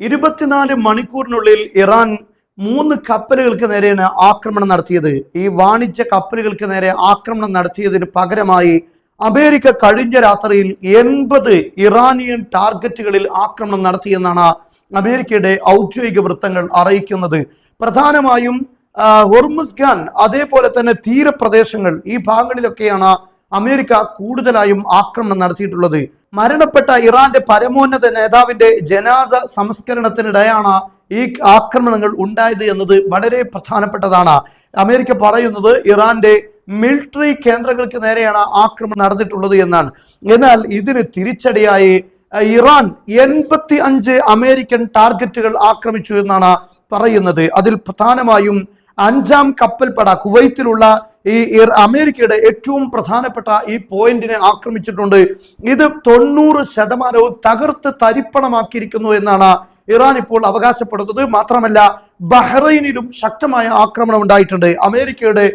24 മണിക്കൂറിനുള്ളിൽ ഇറാൻ 3 കപ്പലുകൾക്ക് നേരെയാണ് ആക്രമണം നടത്തിയത്. ഈ വാണിജ്യ കപ്പലുകൾക്ക് നേരെ ആക്രമണം നടത്തിയതിന് പകരമായി അമേരിക്ക കഴിഞ്ഞ രാത്രിയിൽ 80 ഇറാനിയൻ ടാർഗറ്റുകളിൽ ആക്രമണം നടത്തിയെന്നാണ് അമേരിക്കയുടെ ഔദ്യോഗിക വൃത്തങ്ങൾ അറിയിക്കുന്നത്. പ്രധാനമായും ഹോർമുസ് ഖാൻ അതേപോലെ തന്നെ തീരപ്രദേശങ്ങൾ ഈ ഭാഗങ്ങളിലൊക്കെയാണ് അമേരിക്ക കൂടുതലായും ആക്രമണം നടത്തിയിട്ടുള്ളത്. മരണപ്പെട്ട ഇറാന്റെ പരമോന്നത നേതാവിന്റെ ജനാസ സംസ്കരണത്തിനിടെയാണ് ഈ ആക്രമണങ്ങൾ ഉണ്ടായത് എന്നത് വളരെ പ്രധാനപ്പെട്ടതാണ്. അമേരിക്ക പറയുന്നത് ഇറാന്റെ മിലിറ്ററി കേന്ദ്രങ്ങൾക്ക് നേരെയാണ് ആക്രമണം നടന്നിട്ടുള്ളത് എന്നാണ്. എന്നാൽ ഇതിന് തിരിച്ചടിയായി ഇറാൻ 85 അമേരിക്കൻ ടാർഗറ്റുകൾ ആക്രമിച്ചു എന്നാണ് പറയുന്നത്. അതിൽ പ്രധാനമായും 5-ാം കപ്പൽപ്പട കുവൈത്തിലുള്ള ഈ അമേരിക്കയുടെ ഏറ്റവും പ്രധാനപ്പെട്ട ഈ പോയിന്റിനെ ആക്രമിച്ചിട്ടുണ്ട്. ഇത് 90% തകർത്ത് തരിപ്പണമാക്കിയിരിക്കുന്നു എന്നാണ് ഇറാൻ ഇപ്പോൾ അവകാശപ്പെടുന്നത്. മാത്രമല്ല ബഹ്റൈനിലും ശക്തമായ ആക്രമണം ഉണ്ടായിട്ടുണ്ട്. അമേരിക്കയുടെ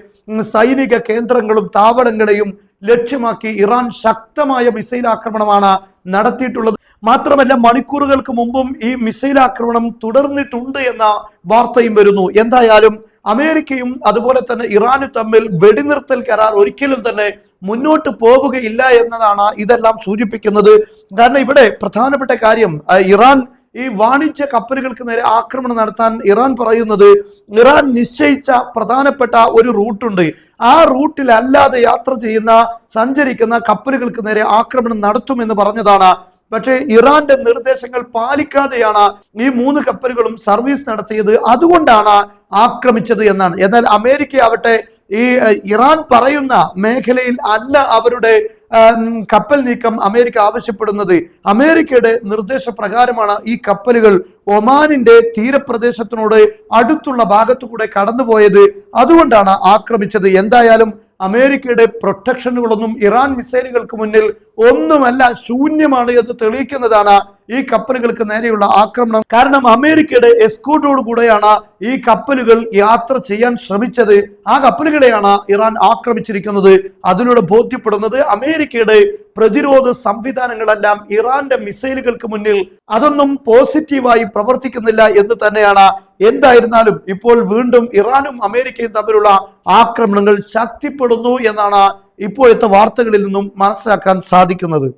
സൈനിക കേന്ദ്രങ്ങളും താവളങ്ങളെയും ലക്ഷ്യമാക്കി ഇറാൻ ശക്തമായ മിസൈൽ ആക്രമണമാണ് നടത്തിയിട്ടുള്ളത്. മാത്രമല്ല മണിക്കൂറുകൾക്ക് മുമ്പും ഈ മിസൈൽ ആക്രമണം തുടർന്നിട്ടുണ്ട് എന്ന വാർത്തയും വരുന്നു. എന്തായാലും അമേരിക്കയും അതുപോലെ തന്നെ ഇറാനും തമ്മിൽ വെടിനിർത്തൽ കരാർ ഒരിക്കലും തന്നെ മുന്നോട്ട് പോവുകയില്ല എന്നതാണ് ഇതെല്ലാം സൂചിപ്പിക്കുന്നത്. കാരണം ഇവിടെ പ്രധാനപ്പെട്ട കാര്യം ഇറാൻ ഈ വാണിജ്യ കപ്പലുകൾക്ക് നേരെ ആക്രമണം നടത്താൻ ഇറാൻ പറയുന്നത് ഇറാൻ നിശ്ചയിച്ച പ്രധാനപ്പെട്ട ഒരു റൂട്ടുണ്ട്. ആ റൂട്ടിൽ അല്ലാതെ യാത്ര ചെയ്യുന്ന സഞ്ചരിക്കുന്ന കപ്പലുകൾക്ക് നേരെ ആക്രമണം നടത്തുമെന്ന് പറഞ്ഞതാണ്. പക്ഷേ ഇറാന്റെ നിർദ്ദേശങ്ങൾ പാലിക്കാതെയാണ് ഈ 3 കപ്പലുകളും സർവീസ് നടത്തിയത്. അതുകൊണ്ടാണ് ആക്രമിച്ചത് എന്നാണ്. എന്നാൽ അമേരിക്ക ആവട്ടെ ഈ ഇറാൻ പറയുന്ന മേഖലയിൽ അല്ല അവരുടെ കപ്പൽ നീക്കം അമേരിക്ക ആവശ്യപ്പെടുന്നത്. അമേരിക്കയുടെ നിർദ്ദേശപ്രകാരമാണ് ഈ കപ്പലുകൾ ഒമാനിന്റെ തീരപ്രദേശത്തിനോട് അടുത്തുള്ള ഭാഗത്തുകൂടെ കടന്നുപോയത്. അതുകൊണ്ടാണ് ആക്രമിച്ചത്. എന്തായാലും അമേരിക്കയുടെ പ്രൊട്ടക്ഷനുകളൊന്നും ഇറാൻ മിസൈലുകൾക്ക് മുന്നിൽ ഒന്നുമല്ല, ശൂന്യമാണ് എന്ന് തെളിയിക്കുന്നതാണ് ഈ കപ്പലുകൾക്ക് നേരെയുള്ള ആക്രമണം. കാരണം അമേരിക്കയുടെ എസ്കോർട്ടോട് കൂടെയാണ് ഈ കപ്പലുകൾ യാത്ര ചെയ്യാൻ ശ്രമിച്ചത്. ആ കപ്പലുകളെയാണ് ഇറാൻ ആക്രമിച്ചിരിക്കുന്നത്. അതിലൂടെ ബോധ്യപ്പെടുന്നത് അമേരിക്കയുടെ പ്രതിരോധ സംവിധാനങ്ങളെല്ലാം ഇറാന്റെ മിസൈലുകൾക്ക് മുന്നിൽ അതൊന്നും പോസിറ്റീവായി പ്രവർത്തിക്കുന്നില്ല എന്ന് തന്നെയാണ്. എന്തായിരുന്നാലും ഇപ്പോൾ വീണ്ടും ഇറാനും അമേരിക്കയും തമ്മിലുള്ള ആക്രമണങ്ങൾ ശക്തിപ്പെടുന്നു എന്നാണ് ഇപ്പോഴത്തെ വാർത്തകളിൽ നിന്നും മനസ്സിലാക്കാൻ സാധിക്കുന്നത്.